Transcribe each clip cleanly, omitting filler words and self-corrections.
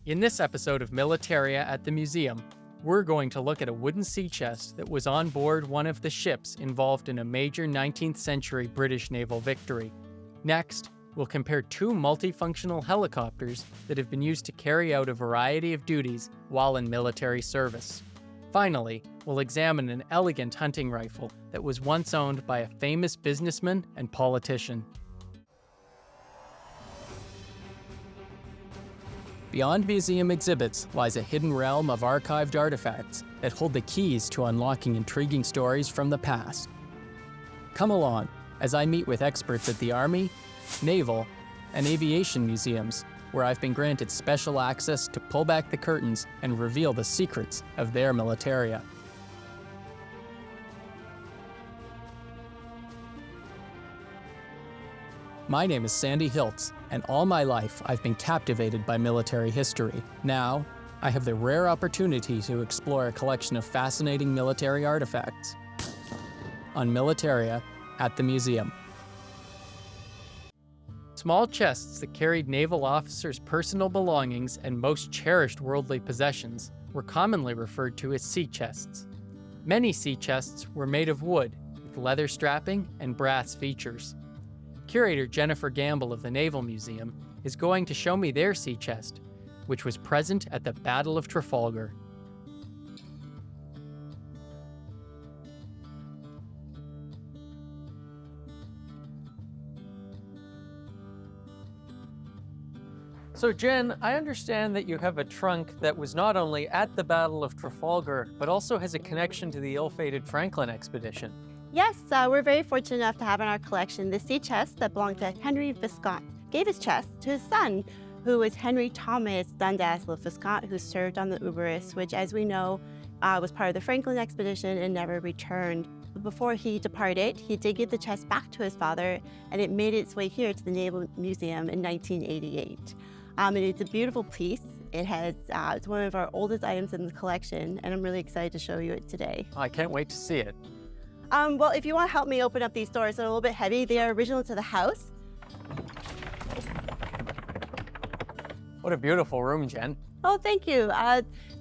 In this episode of Militaria at the museum, we're going to look at a wooden sea chest that was on board one of the ships involved in a major 19th century British naval victory. Next, we'll compare two multifunctional helicopters that have been used to carry out a variety of duties while in military service. Finally, we'll examine an elegant hunting rifle that was once owned by a famous businessman and politician. Beyond museum exhibits lies a hidden realm of archived artifacts that hold the keys to unlocking intriguing stories from the past. Come along as I meet with experts at the Army, Naval, and Aviation museums, where I've been granted special access to pull back the curtains and reveal the secrets of their militaria. My name is Sandy Hiltz, and all my life I've been captivated by military history. Now, I have the rare opportunity to explore a collection of fascinating military artifacts on Militaria at the museum. Small chests that carried naval officers' personal belongings and most cherished worldly possessions were commonly referred to as sea chests. Many sea chests were made of wood, with leather strapping and brass features. Curator Jennifer Gamble of the Naval Museum is going to show me their sea chest, which was present at the Battle of Trafalgar. So Jen, I understand that you have a trunk that was not only at the Battle of Trafalgar, but also has a connection to the ill-fated Franklin expedition. Yes, we're very fortunate enough to have in our collection the sea chest that belonged to Henry Viscount. Gave his chest to his son, who was Henry Thomas Dundas Viscount, who served on the Uberis, which, as we know, was part of the Franklin expedition and never returned. Before he departed, he did give the chest back to his father, and it made its way here to the Naval Museum in 1988. And it's a beautiful piece. It has, it's one of our oldest items in the collection, and I'm really excited to show you it today. I can't wait to see it. Well, if you want to help me open up these doors, they're a little bit heavy. They are original to the house. What a beautiful room, Jen. Oh, thank you.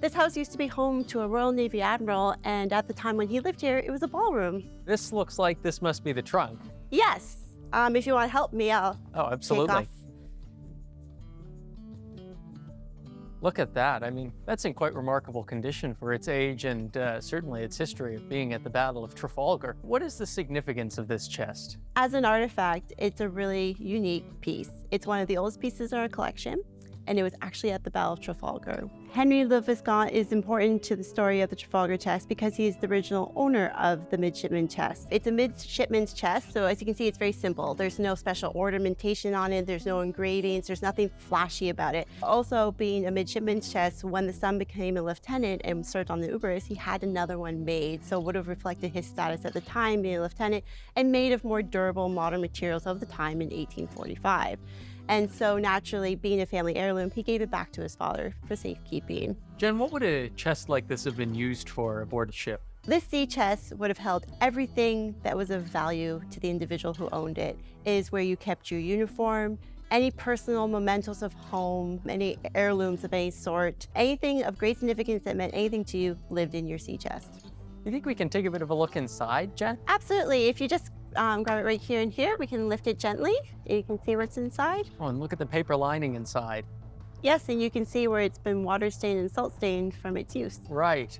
This house used to be home to a Royal Navy admiral, and at the time when he lived here, it was a ballroom. This looks like this must be the trunk. Yes. If you want to help me, I'll absolutely. take off. Look at that. I mean, that's in quite remarkable condition for its age and certainly its history of being at the Battle of Trafalgar. What is the significance of this chest? As an artifact, it's a really unique piece. It's one of the oldest pieces in our collection, and it was actually at the Battle of Trafalgar. Henry le Viscount is important to the story of the Trafalgar chest because he is the original owner of the midshipman chest. It's a midshipman's chest, so as you can see, it's very simple. There's no special ornamentation on it, there's no engravings, there's nothing flashy about it. Also, being a midshipman's chest, when the son became a lieutenant and served on the Uberis, he had another one made, so it would have reflected his status at the time, being a lieutenant, and made of more durable modern materials of the time in 1845. And so naturally, being a family heirloom, he gave it back to his father for safekeeping. Jen, what would a chest like this have been used for aboard a ship? This sea chest would have held everything that was of value to the individual who owned it. It is where you kept your uniform, any personal mementos of home, any heirlooms of any sort, anything of great significance that meant anything to you lived in your sea chest. You think we can take a bit of a look inside, Jen? Absolutely. If you just grab it right here and here, we can lift it gently, and you can see what's inside. Oh, and look at the paper lining inside. Yes, and you can see where it's been water stained and salt stained from its use. Right.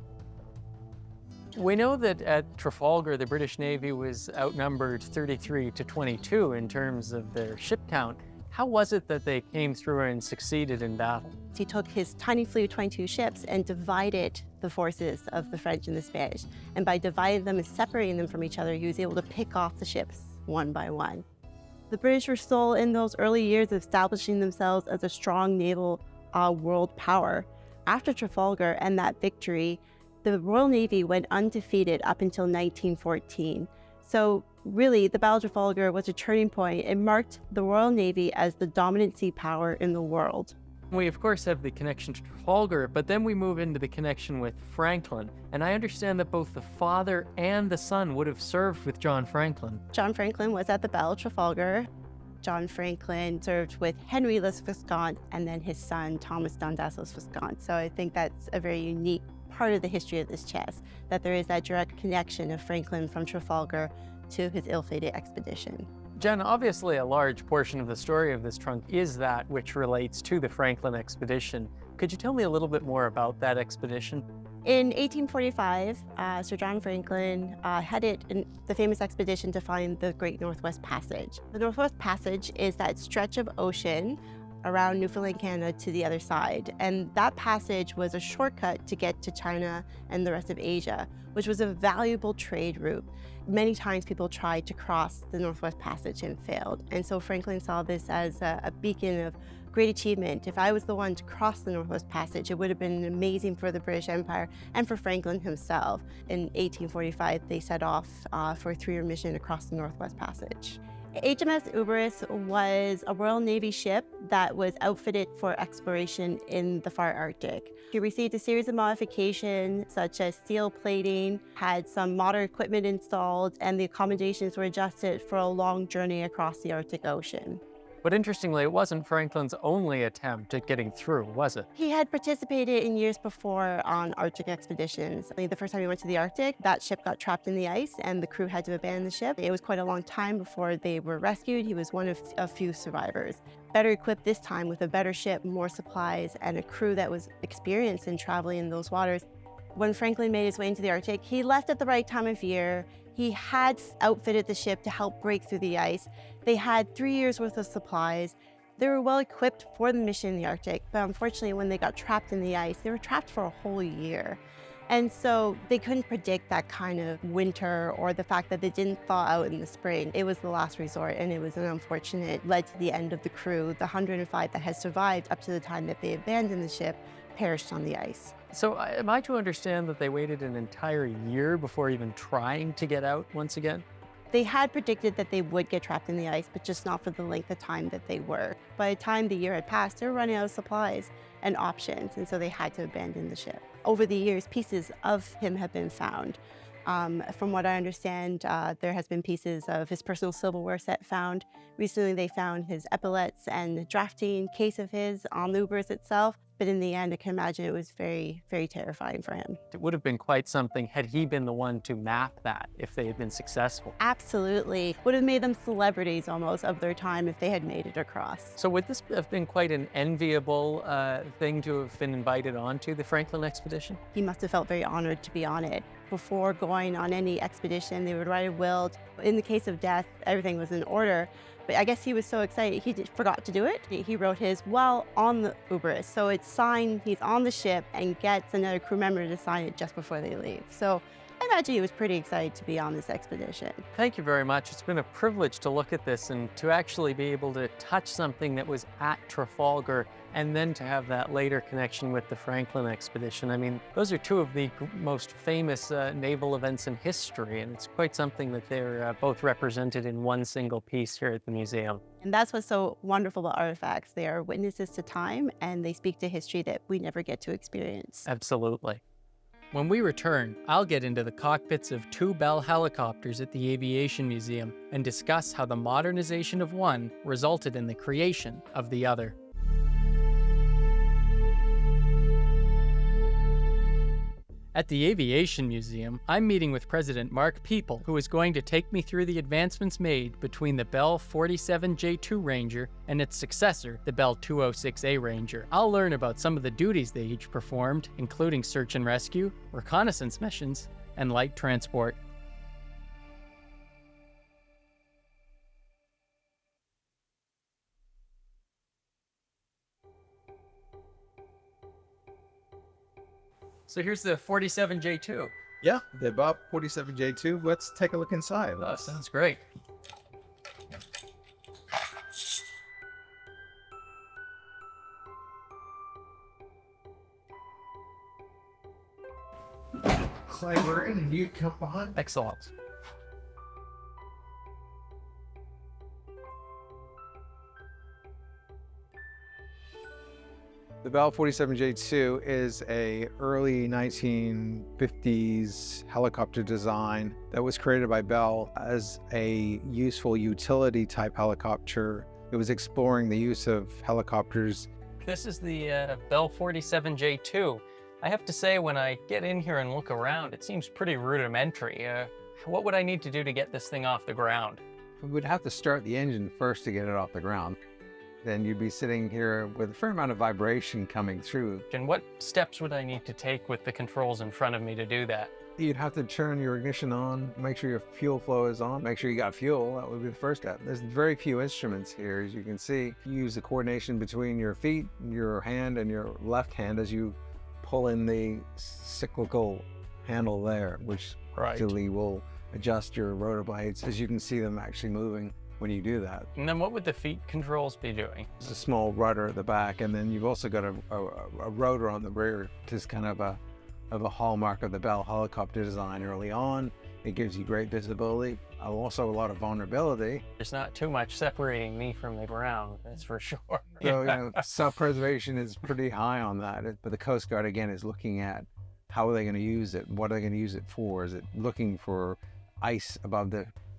We know that at Trafalgar, the British Navy was outnumbered 33 to 22 in terms of their ship count. How was it that they came through and succeeded in battle? He took his tiny fleet of 22 ships and divided the forces of the French and the Spanish. And by dividing them and separating them from each other, he was able to pick off the ships one by one. The British were still in those early years of establishing themselves as a strong naval world power. After Trafalgar and that victory, the Royal Navy went undefeated up until 1914. So really, the Battle of Trafalgar was a turning point. It marked the Royal Navy as the dominant sea power in the world. We, of course, have the connection to Trafalgar, but then we move into the connection with Franklin. And I understand that both the father and the son would have served with John Franklin. John Franklin was at the Battle of Trafalgar. John Franklin served with Henry le Viscount and then his son, Thomas Dundas le Viscount. So I think that's a very unique part of the history of this chest, that there is that direct connection of Franklin from Trafalgar to his ill-fated expedition. Jen, obviously a large portion of the story of this trunk is that which relates to the Franklin expedition. Could you tell me a little bit more about that expedition? In 1845, Sir John Franklin headed the famous expedition to find the Great Northwest Passage. The Northwest Passage is that stretch of ocean around Newfoundland, Canada to the other side. And that passage was a shortcut to get to China and the rest of Asia, which was a valuable trade route. Many times people tried to cross the Northwest Passage and failed. And so Franklin saw this as a beacon of great achievement. If I was the one to cross the Northwest Passage, it would have been amazing for the British Empire and for Franklin himself. In 1845, they set off for a 3-year mission across the Northwest Passage. HMS Uberus was a Royal Navy ship that was outfitted for exploration in the far Arctic. It received a series of modifications such as steel plating, had some modern equipment installed, and the accommodations were adjusted for a long journey across the Arctic Ocean. But interestingly, it wasn't Franklin's only attempt at getting through, was it? He had participated in years before on Arctic expeditions. I think the first time he went to the Arctic, that ship got trapped in the ice and the crew had to abandon the ship. It was quite a long time before they were rescued. He was one of a few survivors. Better equipped this time with a better ship, more supplies, and a crew that was experienced in traveling in those waters. When Franklin made his way into the Arctic, he left at the right time of year. He had outfitted the ship to help break through the ice. They had 3 years worth of supplies. They were well equipped for the mission in the Arctic, but unfortunately when they got trapped in the ice, they were trapped for a whole year. And so they couldn't predict that kind of winter or the fact that they didn't thaw out in the spring. It was the last resort, and it was an unfortunate, led to the end of the crew. The 105 that had survived up to the time that they abandoned the ship perished on the ice. So am I to understand that they waited an entire year before even trying to get out once again? They had predicted that they would get trapped in the ice, but just not for the length of time that they were. By the time the year had passed, they were running out of supplies and options, and so they had to abandon the ship. Over the years, pieces of him have been found. From what I understand, there has been pieces of his personal silverware set found. Recently, they found his epaulets and a drafting case of his on the Uberus itself. But in the end, I can imagine it was very, very terrifying for him. It would have been quite something had he been the one to map that if they had been successful. Absolutely. Would have made them celebrities almost of their time if they had made it across. So would this have been quite an enviable thing to have been invited onto the Franklin expedition? He must have felt very honored to be on it. Before going on any expedition, they would write a will. In the case of death, everything was in order. But I guess he was so excited, he forgot to do it. He wrote his while on the Uberus. So it's signed, he's on the ship and gets another crew member to sign it just before they leave. So I imagine he was pretty excited to be on this expedition. Thank you very much. It's been a privilege to look at this and to actually be able to touch something that was at Trafalgar and then to have that later connection with the Franklin expedition. I mean, those are two of the most famous naval events in history, and it's quite something that they're both represented in one single piece here at the museum. And that's what's so wonderful about artifacts. They are witnesses to time, and they speak to history that we never get to experience. Absolutely. When we return, I'll get into the cockpits of 2 Bell helicopters at the Aviation Museum and discuss how the modernization of one resulted in the creation of the other. At the Aviation Museum, I'm meeting with President Mark People, who is going to take me through the advancements made between the Bell 47J2 Ranger and its successor, the Bell 206A Ranger. I'll learn about some of the duties they each performed, including search and rescue, reconnaissance missions, and light transport. So here's the 47J2. Yeah, the Bell 47J2. Let's take a look inside. Oh, sounds great. Climb in and you come behind. Excellent. The Bell 47J2 is a early 1950s helicopter design that was created by Bell as a useful utility type helicopter It was exploring the use of helicopters. This is the Bell 47J2. I have to say, when I get in here and look around, it seems pretty rudimentary. What would I need to do to get this thing off the ground? We would have to start the engine first to get it off the ground. Then you'd be sitting here with a fair amount of vibration coming through. And what steps would I need to take with the controls in front of me to do that? You'd have to turn your ignition on, make sure your fuel flow is on, make sure you got fuel. That would be the first step. There's very few instruments here, as you can see. You use the coordination between your feet, your hand, and your left hand as you pull in the cyclical handle there, which actually will adjust your rotor blades as you can see them actually moving when you do that. And then what would the feet controls be doing? There's a small rudder at the back, and then you've also got a rotor on the rear, which is kind of a hallmark of the Bell helicopter design early on. It gives you great visibility, also a lot of vulnerability. There's not too much separating me from the ground, that's for sure. So, self-preservation is pretty high on that. But the Coast Guard, again, is looking at how are they going to use it? What are they going to use it for? Is it looking for ice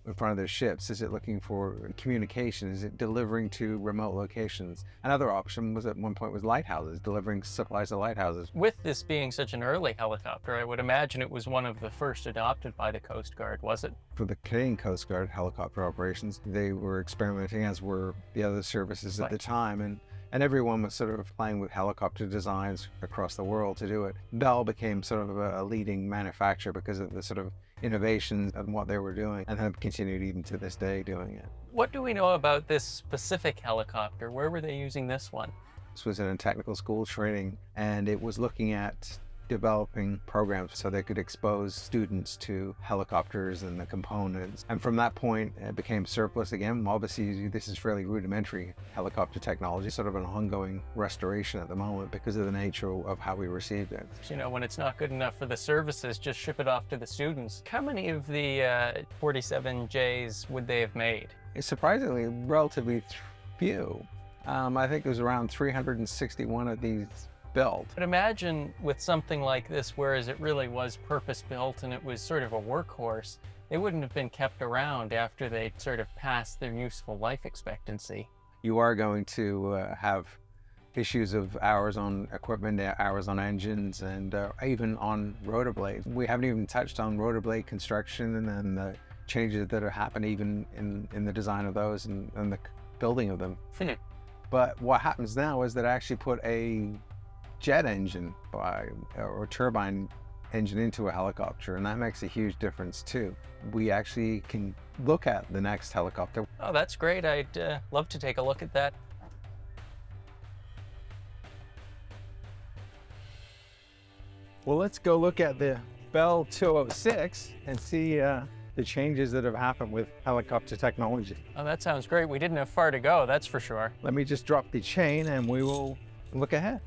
in front of their ships? Is it looking for communication? Is it delivering to remote locations? Another option was at one point was lighthouses, delivering supplies to lighthouses. With this being such an early helicopter, I would imagine it was one of the first adopted by the Coast Guard, was it? For the Canadian Coast Guard helicopter operations, they were experimenting, as were the other services at the time, and everyone was sort of playing with helicopter designs across the world to do it. Bell became sort of a leading manufacturer because of the sort of innovations and what they were doing, and have continued even to this day doing it. What do we know about this specific helicopter? Where were they using this one? This was in a technical school training, and it was looking at developing programs so they could expose students to helicopters and the components. And from that point, it became surplus again. Obviously, this is fairly rudimentary helicopter technology, sort of an ongoing restoration at the moment because of the nature of how we received it. You know, when it's not good enough for the services, just ship it off to the students. How many of the 47Js would they have made? It's surprisingly relatively few. I think there's around 361 of these built. But imagine with something like this, whereas it really was purpose-built and it was sort of a workhorse, they wouldn't have been kept around after they sort of passed their useful life expectancy. You are going to have issues of hours on equipment, hours on engines, and even on rotor blades. We haven't even touched on rotor blade construction and the changes that have happened even in the design of those and the building of them. But what happens now is that I actually put a jet engine or turbine engine into a helicopter, and that makes a huge difference too. We actually can look at the next helicopter. Oh, that's great. I'd love to take a look at that. Well, let's go look at the Bell 206 and see the changes that have happened with helicopter technology. Oh, that sounds great. We didn't have far to go, that's for sure. Let me just drop the chain and we will look ahead.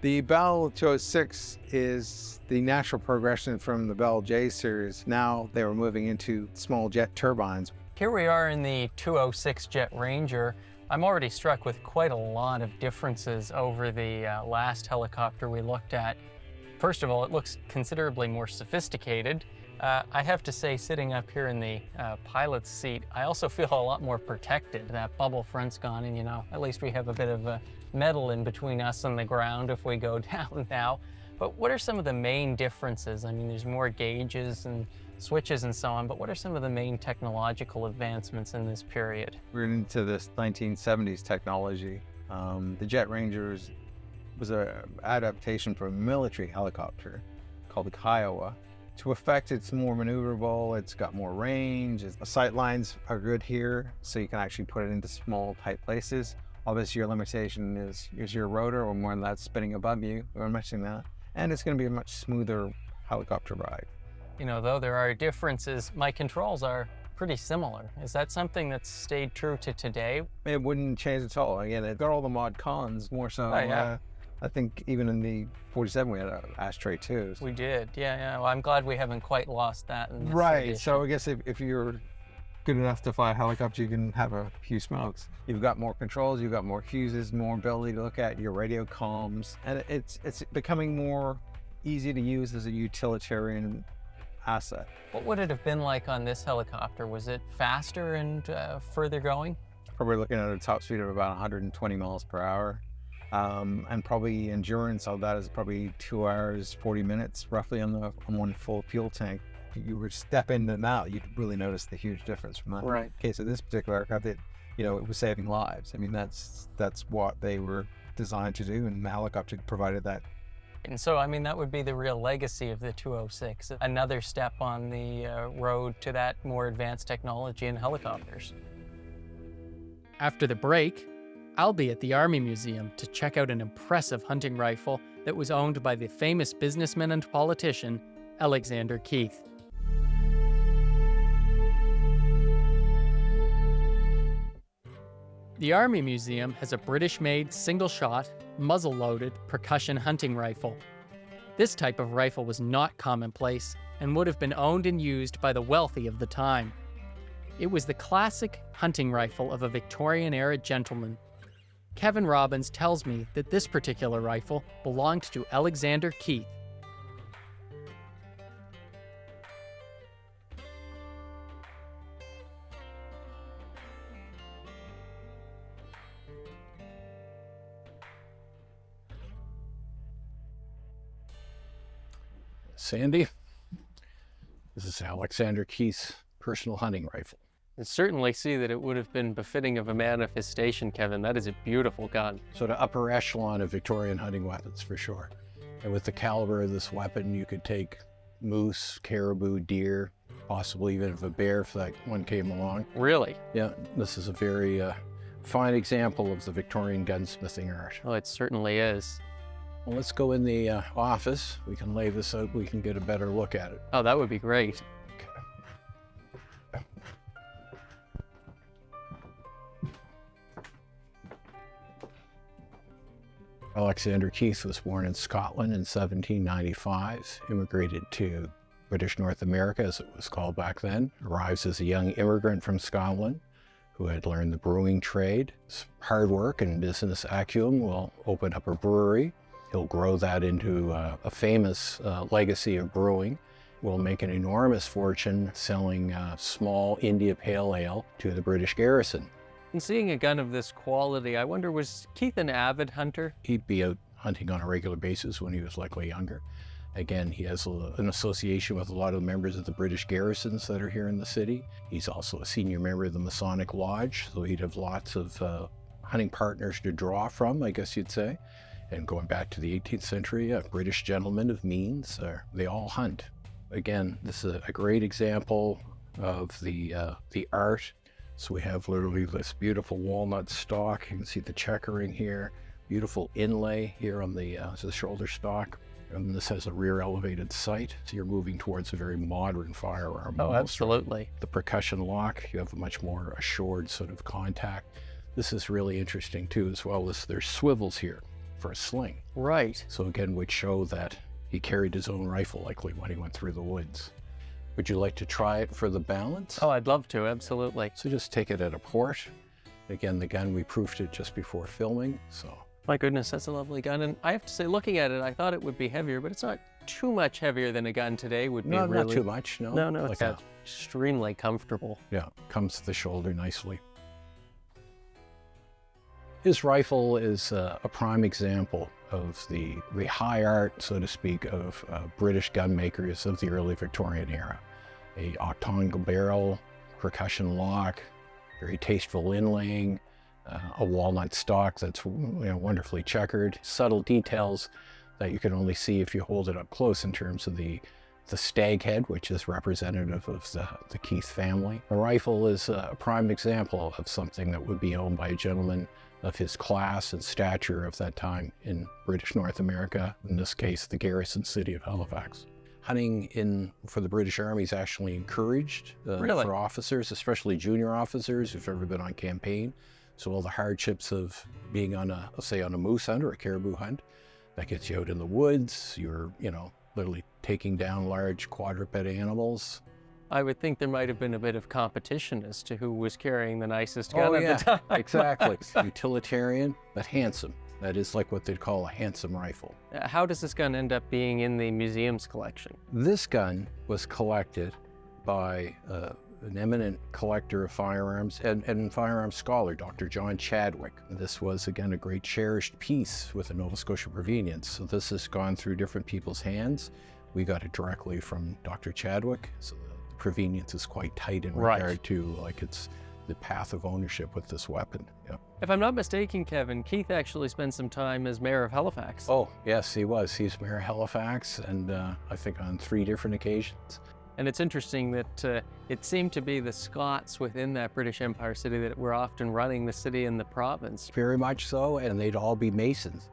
The Bell 206 is the natural progression from the Bell J series. Now they were moving into small jet turbines. Here we are in the 206 Jet Ranger. I'm already struck with quite a lot of differences over the last helicopter we looked at. First of all, it looks considerably more sophisticated. I have to say, sitting up here in the pilot's seat, I also feel a lot more protected. That bubble front's gone, and at least we have a bit of metal in between us and the ground if we go down now. But what are some of the main differences? I mean, there's more gauges and switches and so on, but what are some of the main technological advancements in this period? We're into this 1970s technology. The Jet Ranger was an adaptation for a military helicopter called the Kiowa. To effect, it's more maneuverable, it's got more range, the sight lines are good here, so you can actually put it into small, tight places. Obviously, your limitation is your rotor, or more than that, spinning above you. We're mentioning that. And it's going to be a much smoother helicopter ride. Though there are differences, my controls are pretty similar. Is that something that's stayed true to today? It wouldn't change at all. Again, it got all the mod cons, more so. Oh, yeah. I think even in the 47, we had an ashtray too. We did, yeah. Well, I'm glad we haven't quite lost that in this right, edition. so I guess if you're good enough to fly a helicopter, you can have a few smokes. You've got more controls, you've got more fuses, more ability to look at your radio comms, and it's becoming more easy to use as a utilitarian asset. What would it have been like on this helicopter? Was it faster and further going? Probably looking at a top speed of about 120 miles per hour. And probably endurance of that is probably 2 hours, 40 minutes roughly on one full fuel tank. If you were to step in and out, you'd really notice the huge difference from that. Right. In the case of this particular aircraft, it was saving lives. I mean, that's what they were designed to do, and the helicopter provided that. And so, I mean, that would be the real legacy of the 206, another step on the road to that more advanced technology in helicopters. After the break, I'll be at the Army Museum to check out an impressive hunting rifle that was owned by the famous businessman and politician, Alexander Keith. The Army Museum has a British-made, single-shot, muzzle-loaded percussion hunting rifle. This type of rifle was not commonplace and would have been owned and used by the wealthy of the time. It was the classic hunting rifle of a Victorian-era gentleman. Kevin Robbins tells me that this particular rifle belonged to Alexander Keith. Sandy, this is Alexander Keith's personal hunting rifle. I certainly see that it would have been befitting of a man of his station, Kevin. That is a beautiful gun. Sort of upper echelon of Victorian hunting weapons for sure. And with the caliber of this weapon, you could take moose, caribou, deer, possibly even if a bear if that one came along. Really? Yeah, this is a very fine example of the Victorian gunsmithing art. Oh, it certainly is. Well, let's go in the office. We can lay this out. We can get a better look at it. Oh, that would be great. Alexander Keith was born in Scotland in 1795, immigrated to British North America, as it was called back then, arrives as a young immigrant from Scotland who had learned the brewing trade. His hard work and business acumen will open up a brewery. He'll grow that into a famous legacy of brewing. Will make an enormous fortune selling small India Pale Ale to the British garrison. And seeing a gun of this quality, I wonder, was Keith an avid hunter? He'd be out hunting on a regular basis when he was likely younger. Again, he has an association with a lot of the members of the British garrisons that are here in the city. He's also a senior member of the Masonic Lodge, so he'd have lots of hunting partners to draw from, I guess you'd say. And going back to the 18th century, British gentlemen of means, they all hunt. Again, this is a great example of the art. So we have literally this beautiful walnut stock. You can see the checkering here, beautiful inlay here on the shoulder stock. And this has a rear elevated sight. So you're moving towards a very modern firearm. Oh, almost. absolutely. The percussion lock, you have a much more assured sort of contact. This is really interesting too, as well as there's swivels here for a sling. Right. So again, would show that he carried his own rifle likely when he went through the woods. Would you like to try it for the balance? Oh, I'd love to, absolutely. So just take it at a port. Again, the gun, we proofed it just before filming, so. My goodness, that's a lovely gun. And I have to say, looking at it, I thought it would be heavier, but it's not too much heavier than a gun today would be. No, really. not too much, no. No, it's extremely comfortable. Yeah, comes to the shoulder nicely. His rifle is a prime example of the high art, so to speak, of British gun makers of the early Victorian era. A octagonal barrel, percussion lock, very tasteful inlaying, a walnut stock that's wonderfully checkered, subtle details that you can only see if you hold it up close in terms of the stag head, which is representative of the Keith family. A rifle is a prime example of something that would be owned by a gentleman of his class and stature of that time in British North America, in this case, the garrison city of Halifax. Hunting for the British Army is actually encouraged Really? for officers, especially junior officers who've ever been on campaign. So all the hardships of being on a moose hunt or a caribou hunt, that gets you out in the woods, you're, literally taking down large quadruped animals. I would think there might have been a bit of competition as to who was carrying the nicest gun at the time. Exactly. Utilitarian, but handsome. That is like what they'd call a handsome rifle. How does this gun end up being in the museum's collection? This gun was collected by an eminent collector of firearms and firearms scholar, Dr. John Chadwick. This was, again, a great cherished piece with a Nova Scotia provenience. So this has gone through different people's hands. We got it directly from Dr. Chadwick, so the provenience is quite tight in regard to, like, it's the path of ownership with this weapon. Yeah. If I'm not mistaken, Kevin, Keith actually spent some time as mayor of Halifax. Oh, yes, he was. He's mayor of Halifax, and I think on 3 different occasions. And it's interesting that it seemed to be the Scots within that British Empire city that were often running the city and the province. Very much so, and they'd all be Masons.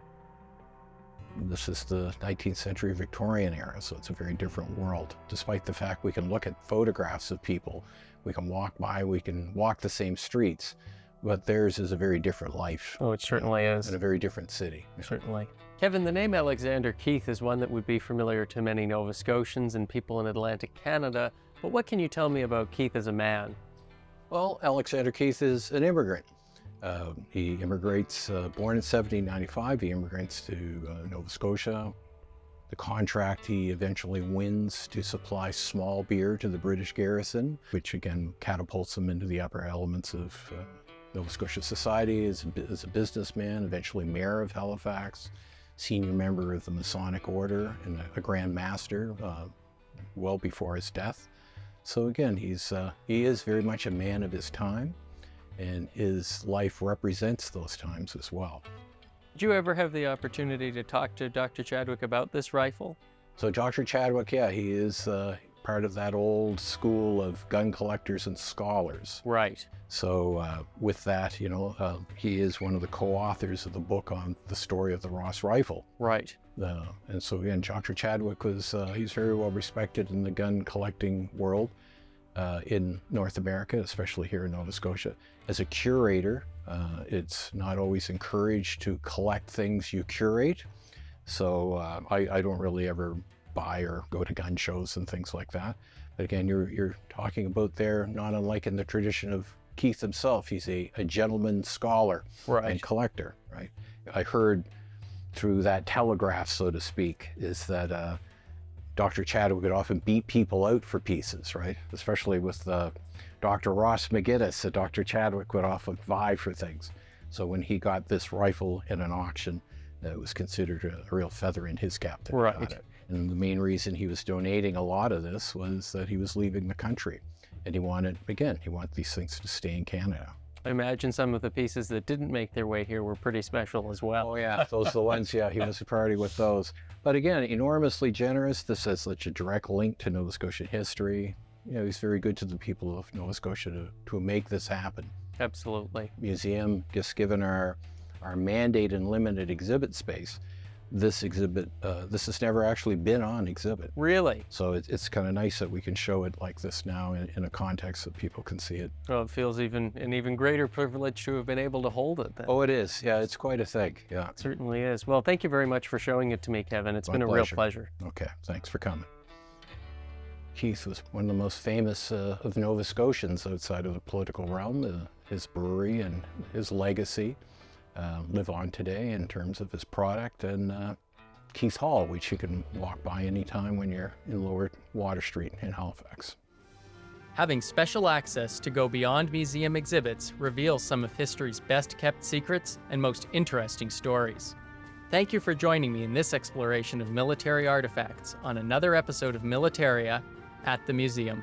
This is the 19th century Victorian era, so it's a very different world. Despite the fact we can look at photographs of people, we can walk by, we can walk the same streets, but theirs is a very different life. Oh, it certainly is. In a very different city. Certainly. Kevin, the name Alexander Keith is one that would be familiar to many Nova Scotians and people in Atlantic Canada, but what can you tell me about Keith as a man? Well, Alexander Keith is an immigrant. He immigrates, born in 1795, he immigrates to Nova Scotia. The contract he eventually wins to supply small beer to the British garrison, which again catapults him into the upper elements of Nova Scotia society as a businessman, eventually mayor of Halifax, senior member of the Masonic Order, and a Grand Master well before his death. So again, he is very much a man of his time, and his life represents those times as well. Did you ever have the opportunity to talk to Dr. Chadwick about this rifle? So Dr. Chadwick, yeah, he is part of that old school of gun collectors and scholars. Right. So with that, you know, he is one of the co-authors of the book on the story of the Ross rifle. Right. And so again, Dr. Chadwick was, he's very well respected in the gun collecting world in North America, especially here in Nova Scotia. As a curator, it's not always encouraged to collect things you curate. So I don't really ever buy or go to gun shows and things like that. But again, you're talking about there, not unlike in the tradition of Keith himself. He's a gentleman scholar and collector, right? I heard through that telegraph, so to speak, is that Dr. Chadwick would often beat people out for pieces, right? Especially with Dr. Ross McGinnis, that Dr. Chadwick would often vie for things. So when he got this rifle in an auction, it was considered a real feather in his cap that he got it. And the main reason he was donating a lot of this was that he was leaving the country. And he wanted these things to stay in Canada. I imagine some of the pieces that didn't make their way here were pretty special as well. Oh yeah, those are the ones, yeah, he was a priority with those. But again, enormously generous. This has such a direct link to Nova Scotian history. You know, he's very good to the people of Nova Scotia to make this happen. Absolutely. Museum, just given our mandate and limited exhibit space, this exhibit, this has never actually been on exhibit. Really? So it's kind of nice that we can show it like this now in a context that people can see it. Well, it feels an even greater privilege to have been able to hold it then. Oh, it is. Yeah, it's quite a thing. Yeah. It certainly is. Well, thank you very much for showing it to me, Kevin. It's been a real pleasure. Okay, thanks for coming. Keith was one of the most famous of Nova Scotians outside of the political realm. His brewery and his legacy live on today in terms of his product, and Keith Hall, which you can walk by anytime when you're in Lower Water Street in Halifax. Having special access to go beyond museum exhibits reveals some of history's best kept secrets and most interesting stories. Thank you for joining me in this exploration of military artifacts on another episode of Militaria at the museum.